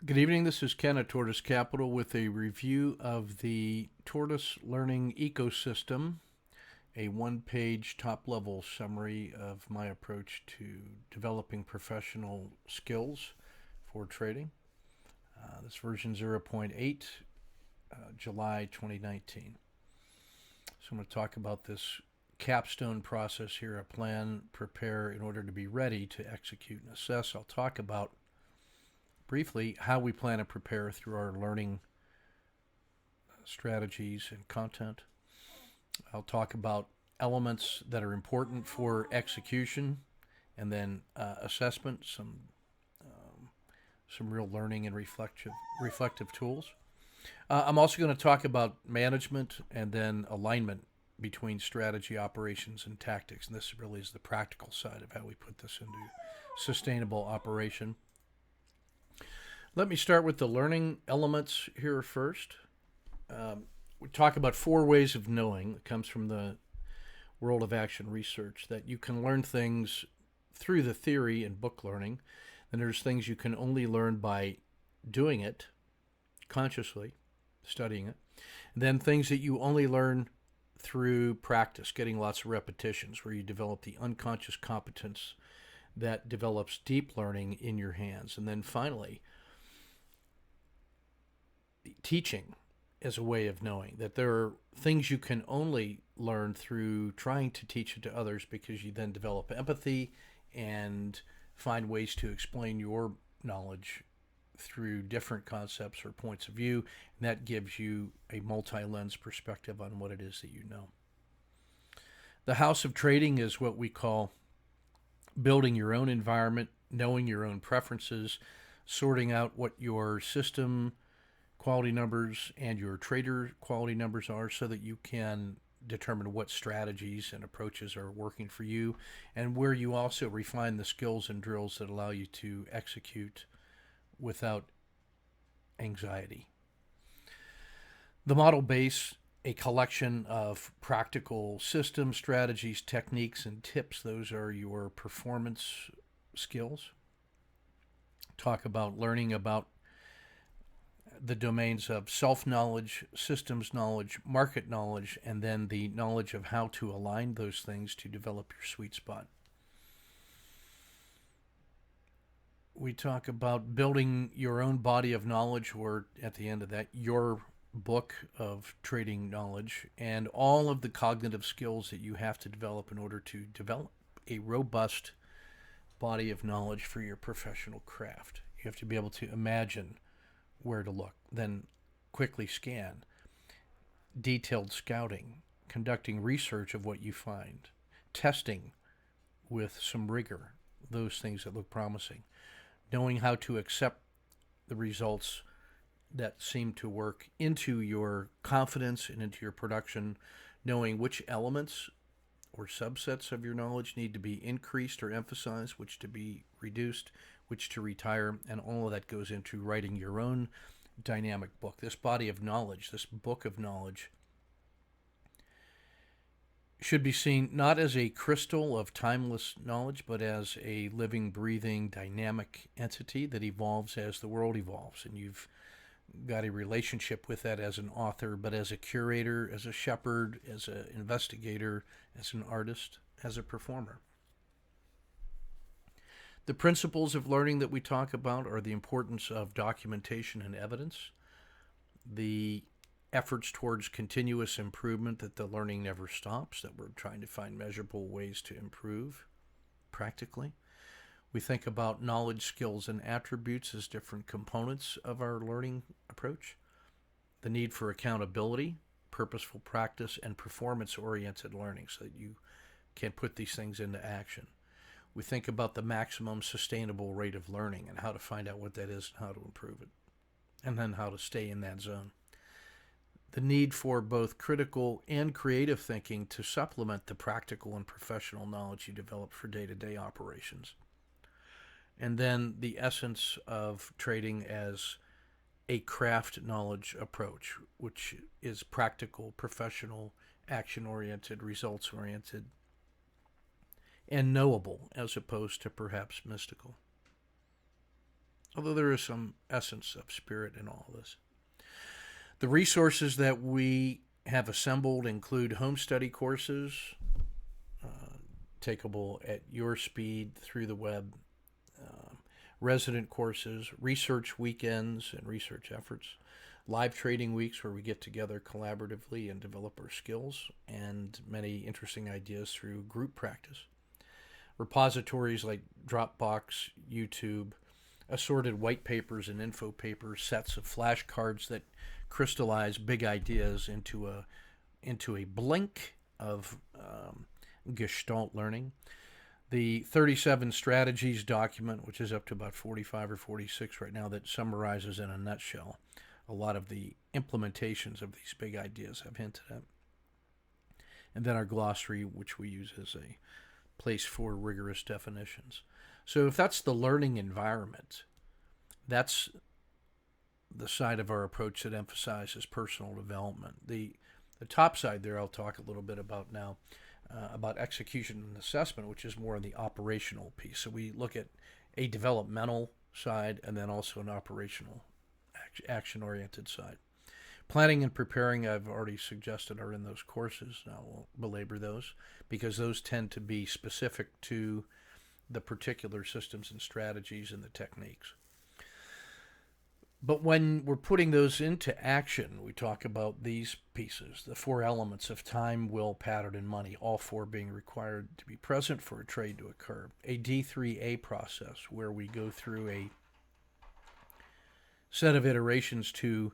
Good evening. This is Ken at Tortoise Capital with a review of the Tortoise Learning Ecosystem, a one-page top-level summary of my approach to developing professional skills for trading. This version zero point 0.8, July 2019. So I'm going to talk about this capstone process here, a plan, prepare in order to be ready to execute and assess. I'll talk about briefly how we plan to prepare through our learning strategies and content. I'll talk about elements that are important for execution and then assessment, some real learning and reflective tools. I'm also going to talk about management and then alignment between strategy, operations, and tactics. And this really is the practical side of how we put this into sustainable operation. Let me start with the learning elements here first. We talk about four ways of knowing. It comes from the world of action research, that you can learn things through the theory and book learning. And there's things you can only learn by doing it consciously, studying it. And then things that you only learn through practice, getting lots of repetitions, where you develop the unconscious competence that develops deep learning in your hands. And then finally, teaching as a way of knowing that there are things you can only learn through trying to teach it to others, because you then develop empathy and find ways to explain your knowledge through different concepts or points of view, and that gives you a multi-lens perspective on what it is that you know. The house of trading is what we call building your own environment, knowing your own preferences, sorting out what your system quality numbers and your trader quality numbers are, so that you can determine what strategies and approaches are working for you, and where you also refine the skills and drills that allow you to execute without anxiety. The model base, a collection of practical systems, strategies, techniques, and tips. Those are your performance skills. Talk about learning about the domains of self-knowledge, systems knowledge, market knowledge, and then the knowledge of how to align those things to develop your sweet spot. We talk about building your own body of knowledge, or at the end of that, your book of trading knowledge, and all of the cognitive skills that you have to develop in order to develop a robust body of knowledge for your professional craft. You have to be able to imagine where to look, then quickly scan, detailed scouting, conducting research of what you find, testing with some rigor those things that look promising, knowing how to accept the results that seem to work into your confidence and into your production, knowing which elements or subsets of your knowledge need to be increased or emphasized, which to be reduced, which to retire, and all of that goes into writing your own dynamic book. This body of knowledge, this book of knowledge, should be seen not as a crystal of timeless knowledge, but as a living, breathing, dynamic entity that evolves as the world evolves. And you've got a relationship with that as an author, but as a curator, as a shepherd, as an investigator, as an artist, as a performer. The principles of learning that we talk about are the importance of documentation and evidence, the efforts towards continuous improvement, that the learning never stops, that we're trying to find measurable ways to improve practically. We think about knowledge, skills, and attributes as different components of our learning approach. The need for accountability, purposeful practice, and performance-oriented learning, so that you can put these things into action. We think about the maximum sustainable rate of learning and how to find out what that is and how to improve it, and then how to stay in that zone. The need for both critical and creative thinking to supplement the practical and professional knowledge you develop for day-to-day operations. And then the essence of trading as a craft knowledge approach, which is practical, professional, action-oriented, results-oriented, and knowable, as opposed to perhaps mystical. although there is some essence of spirit in all of this. The resources that we have assembled include home study courses, takeable at your speed through the web, resident courses, research weekends and research efforts, live trading weeks where we get together collaboratively and develop our skills, and many interesting ideas through group practice. Repositories like Dropbox, YouTube, assorted white papers and info papers, sets of flashcards that crystallize big ideas into a blink of Gestalt learning. The 37 strategies document, which is up to about 45 or 46 right now, that summarizes in a nutshell a lot of the implementations of these big ideas I've hinted at. And then our glossary, which we use as a place for rigorous definitions. So if that's the learning environment, that's the side of our approach that emphasizes personal development. The top side there I'll talk a little bit about now, about execution and assessment, which is more on the operational piece. So we look at a developmental side and then also an operational, action-oriented side. Planning and preparing, I've already suggested, are in those courses. I won't belabor those because those tend to be specific to the particular systems and strategies and the techniques. But when we're putting those into action, we talk about these pieces, the four elements of time, will, pattern, and money, all four being required to be present for a trade to occur. A D3A process where we go through a set of iterations to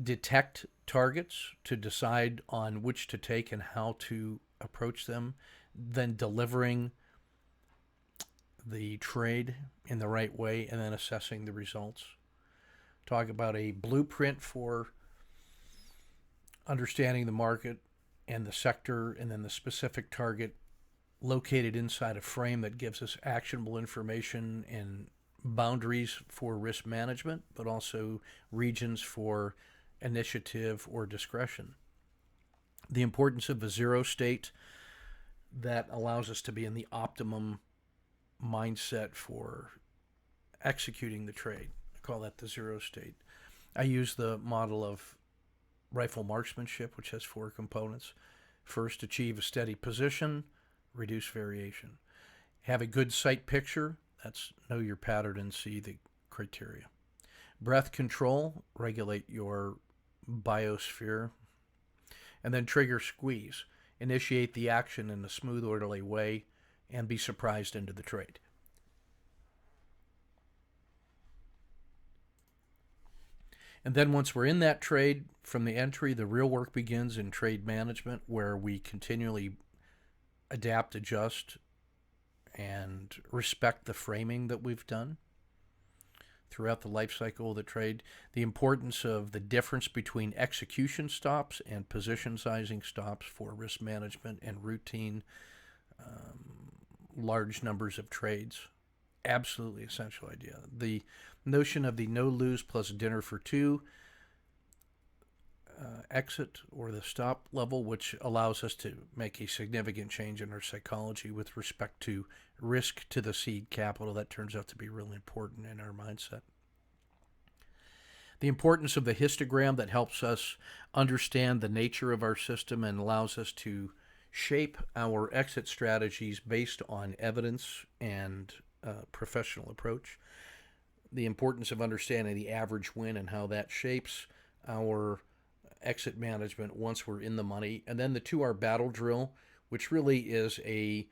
detect targets, to decide on which to take and how to approach them, then delivering the trade in the right way, and then assessing the results. Talk about a blueprint for understanding the market and the sector, and then the specific target located inside a frame that gives us actionable information and boundaries for risk management, but also regions for initiative or discretion. The importance of the zero state that allows us to be in the optimum mindset for executing the trade. I call that the zero state. I use the model of rifle marksmanship, which has four components. First, achieve a steady position, reduce variation. Have a good sight picture, that's know your pattern and see the criteria. Breath control, regulate your biosphere. And then trigger squeeze, initiate the action in a smooth, orderly way, and be surprised into the trade. And then once we're in that trade, from the entry, the real work begins in trade management, where we continually adapt, adjust, and respect the framing that we've done throughout the life cycle of the trade. The importance of the difference between execution stops and position sizing stops for risk management and routine large numbers of trades. Absolutely essential idea. The notion of the no lose plus dinner for two exit, or the stop level, which allows us to make a significant change in our psychology with respect to risk to the seed capital. That turns out to be really important in our mindset. The importance of the histogram that helps us understand the nature of our system and allows us to shape our exit strategies based on evidence and professional approach. The importance of understanding the average win and how that shapes our exit management once we're in the money. And then the 2R battle drill, which really is a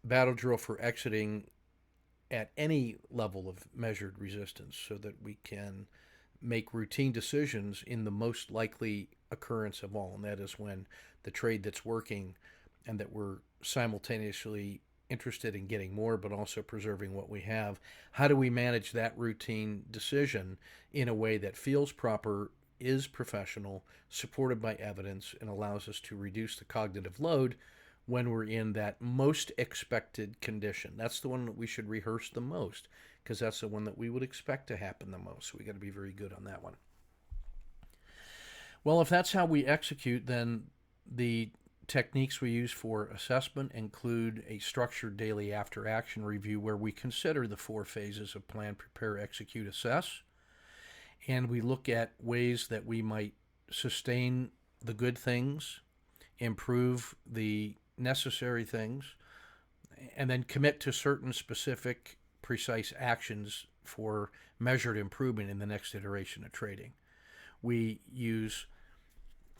battle drill for exiting at any level of measured resistance so that we can make routine decisions in the most likely occurrence of all, and that is when the trade that's working and that we're simultaneously interested in getting more but also preserving what we have. How do we manage that routine decision in a way that feels proper, is professional, supported by evidence, and allows us to reduce the cognitive load when we're in that most expected condition? That's the one that we should rehearse the most, because that's the one that we would expect to happen the most. So we got to be very good on that one. Well, if that's how we execute, then the Techniques we use for assessment include a structured daily after action review where we consider the 4 phases of plan, prepare, execute, assess, and we look at ways that we might sustain the good things, improve the necessary things, and then commit to certain specific, precise actions for measured improvement in the next iteration of trading. We use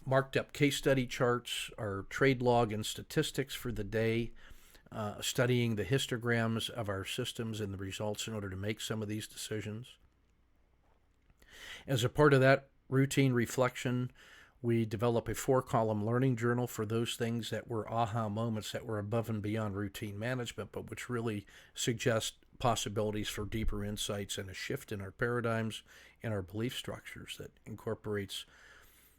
marked up case study charts, our trade log and statistics for the day, studying the histograms of our systems and the results in order to make some of these decisions. As a part of that routine reflection, we develop a 4-column learning journal for those things that were aha moments that were above and beyond routine management, but which really suggest possibilities for deeper insights and a shift in our paradigms and our belief structures that incorporates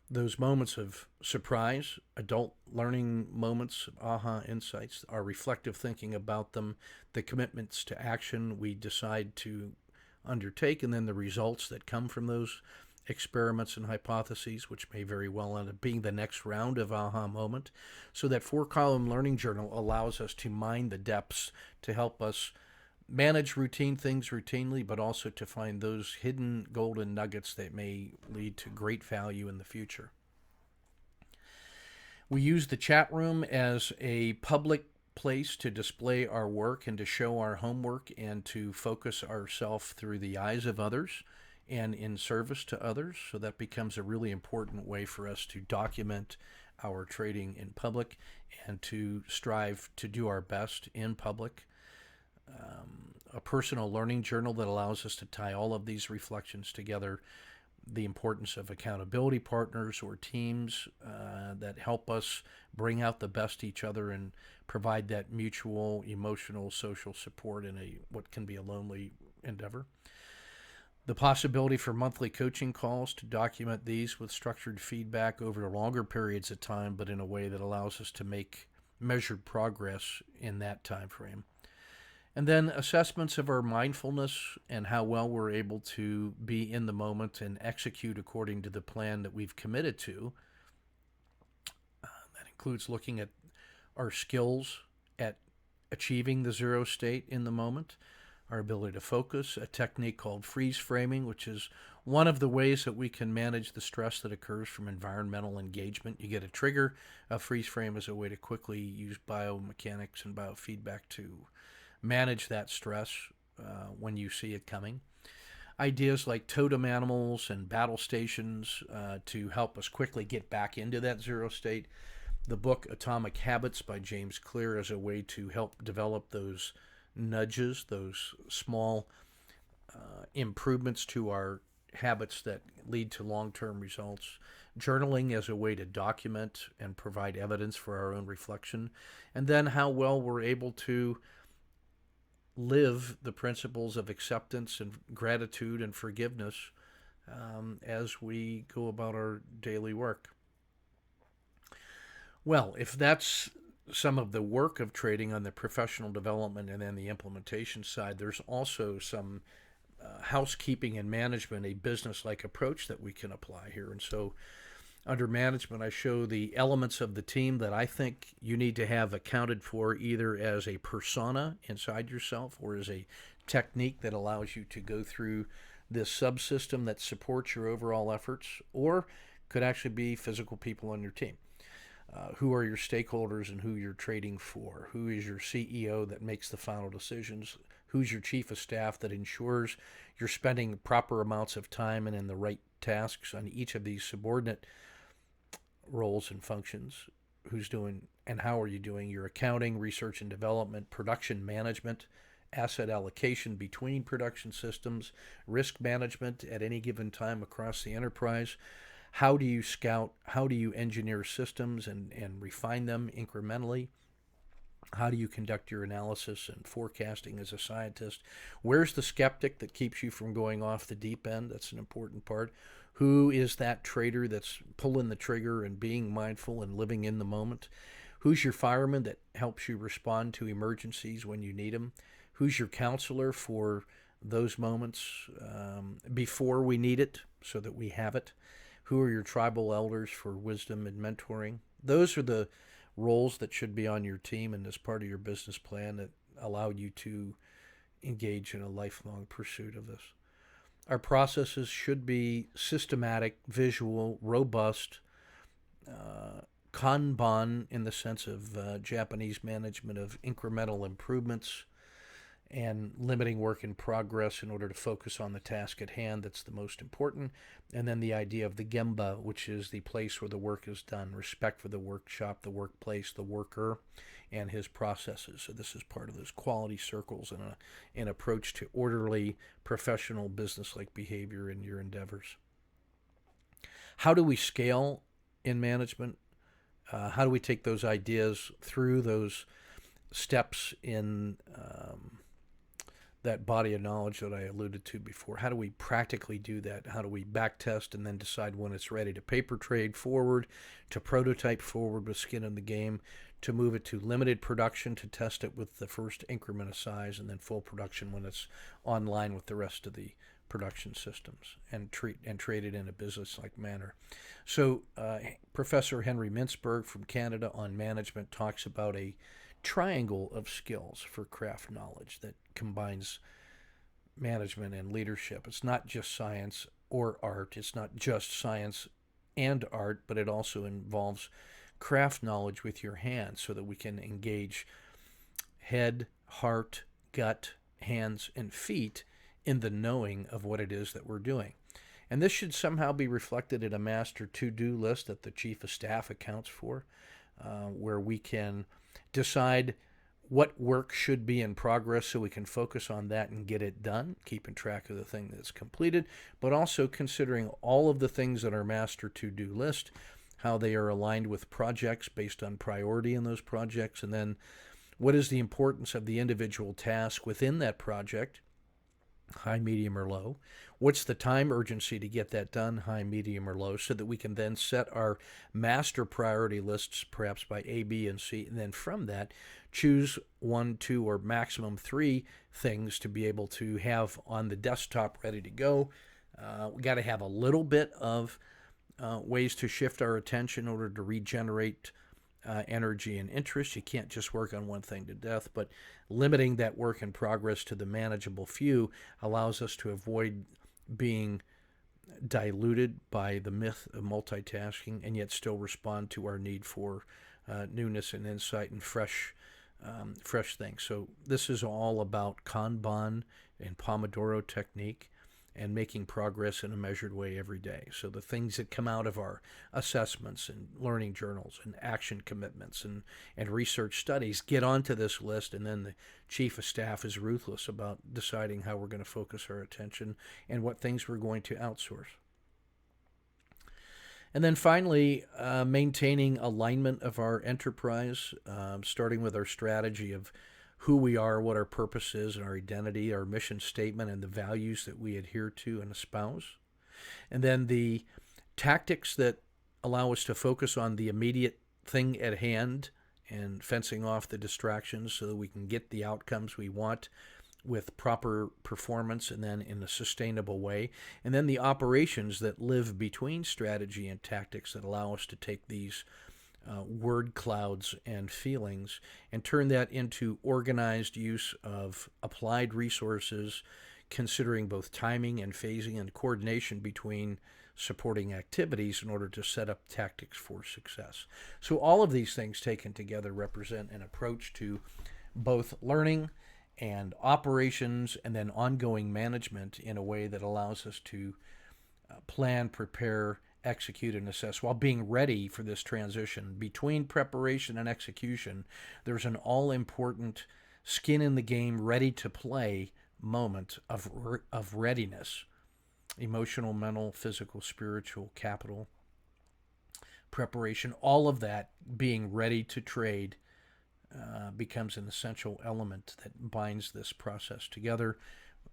those moments of surprise, adult learning moments, aha insights, our reflective thinking about them, the commitments to action we decide to undertake, and then the results that come from those experiments and hypotheses, which may very well end up being the next round of aha moment. So that 4-column learning journal allows us to mine the depths to help us manage routine things routinely, but also to find those hidden golden nuggets that may lead to great value in the future. We use the chat room as a public place to display our work and to show our homework and to focus ourselves through the eyes of others and in service to others. So that becomes a really important way for us to document our trading in public and to strive to do our best in public. A personal learning journal that allows us to tie all of these reflections together, the importance of accountability partners or teams that help us bring out the best each other and provide that mutual emotional social support in what can be a lonely endeavor. The possibility for monthly coaching calls to document these with structured feedback over longer periods of time, but in a way that allows us to make measured progress in that time frame. And then assessments of our mindfulness and how well we're able to be in the moment and execute according to the plan that we've committed to. That includes looking at our skills at achieving the zero state in the moment, our ability to focus, a technique called freeze framing, which is one of the ways that we can manage the stress that occurs from environmental engagement. You get a trigger. A freeze frame is a way to quickly use biomechanics and biofeedback to manage that stress when you see it coming. Ideas like totem animals and battle stations to help us quickly get back into that zero state. The book Atomic Habits by James Clear as a way to help develop those nudges, those small improvements to our habits that lead to long-term results. Journaling as a way to document and provide evidence for our own reflection. And then how well we're able to live the principles of acceptance and gratitude and forgiveness as we go about our daily work. Well, if that's some of the work of trading on the professional development and then the implementation side, there's also some housekeeping and management, a business-like approach that we can apply here. And so under management, I show the elements of the team that I think you need to have accounted for either as a persona inside yourself or as a technique that allows you to go through this subsystem that supports your overall efforts, or could actually be physical people on your team. Who are your stakeholders and who you're trading for? Who is your CEO that makes the final decisions? Who's your chief of staff that ensures you're spending proper amounts of time and in the right tasks on each of these subordinate roles and functions? Who's doing and how are you doing your accounting, research and development, production management, asset allocation between production systems, risk management at any given time across the enterprise? How do you scout? How do you engineer systems and refine them incrementally? How do you conduct your analysis and forecasting as a scientist? Where's the skeptic that keeps you from going off the deep end? That's an important part. Who is that trader that's pulling the trigger and being mindful and living in the moment? Who's your fireman that helps you respond to emergencies when you need them? Who's your counselor for those moments before we need it so that we have it? Who are your tribal elders for wisdom and mentoring? Those are the roles that should be on your team and as part of your business plan that allow you to engage in a lifelong pursuit of this. Our processes should be systematic, visual, robust, Kanban in the sense of Japanese management of incremental improvements and limiting work in progress in order to focus on the task at hand that's the most important. And then the idea of the Gemba, which is the place where the work is done, respect for the workshop, the workplace, the worker, and his processes. So this is part of those quality circles and an approach to orderly, professional, business-like behavior in your endeavors. How do we scale in management? How do we take those ideas through those steps in that body of knowledge that I alluded to before? How do we practically do that? How do we backtest and then decide when it's ready to paper trade forward, to prototype forward with skin in the game, to move it to limited production, to test it with the first increment of size, and then full production when it's online with the rest of the production systems, and trade it in a business-like manner. So Professor Henry Mintzberg from Canada on management talks about a triangle of skills for craft knowledge that combines management and leadership. It's not just science or art. It's not just science and art, but it also involves craft knowledge with your hands so that we can engage head, heart, gut, hands, and feet in the knowing of what it is that we're doing. And this should somehow be reflected in a master to-do list that the Chief of Staff accounts for, where we can decide what work should be in progress so we can focus on that and get it done, keeping track of the thing that's completed, but also considering all of the things on our master to-do list, how they are aligned with projects based on priority in those projects, and then what is the importance of the individual task within that project, high, medium, or low. What's the time urgency to get that done, high, medium, or low, so that we can then set our master priority lists, perhaps by A, B, and C, and then from that, choose 1, 2, or maximum 3 things to be able to have on the desktop ready to go. We got to have a little bit of ways to shift our attention in order to regenerate energy and interest. You can't just work on one thing to death, but limiting that work in progress to the manageable few allows us to avoid being diluted by the myth of multitasking and yet still respond to our need for newness and insight and fresh things. So this is all about Kanban and Pomodoro technique and making progress in a measured way every day. So the things that come out of our assessments and learning journals and action commitments and research studies get onto this list, and then the Chief of Staff is ruthless about deciding how we're going to focus our attention and what things we're going to outsource. And then finally, maintaining alignment of our enterprise, starting with our strategy of who we are, what our purpose is, and our identity, our mission statement, and the values that we adhere to and espouse. And then the tactics that allow us to focus on the immediate thing at hand and fencing off the distractions so that we can get the outcomes we want with proper performance and then in a sustainable way. And then the operations that live between strategy and tactics that allow us to take these word clouds and feelings and turn that into organized use of applied resources, considering both timing and phasing and coordination between supporting activities in order to set up tactics for success. So all of these things taken together represent an approach to both learning and operations and then ongoing management in a way that allows us to plan, prepare, execute, and assess while being ready for this transition. Between preparation and execution, there's an all-important skin in the game, ready to play moment of readiness. Emotional, mental, physical, spiritual, capital, preparation, all of that being ready to trade becomes an essential element that binds this process together.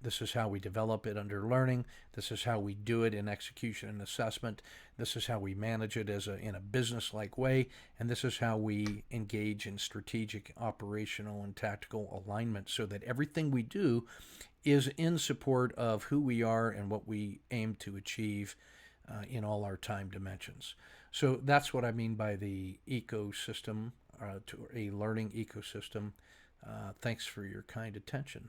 This is how we develop it under learning. This is how we do it in execution and assessment. This is how we manage it in a business-like way. And this is how we engage in strategic, operational, and tactical alignment so that everything we do is in support of who we are and what we aim to achieve in all our time dimensions. So that's what I mean by the ecosystem to a learning ecosystem. Thanks for your kind attention.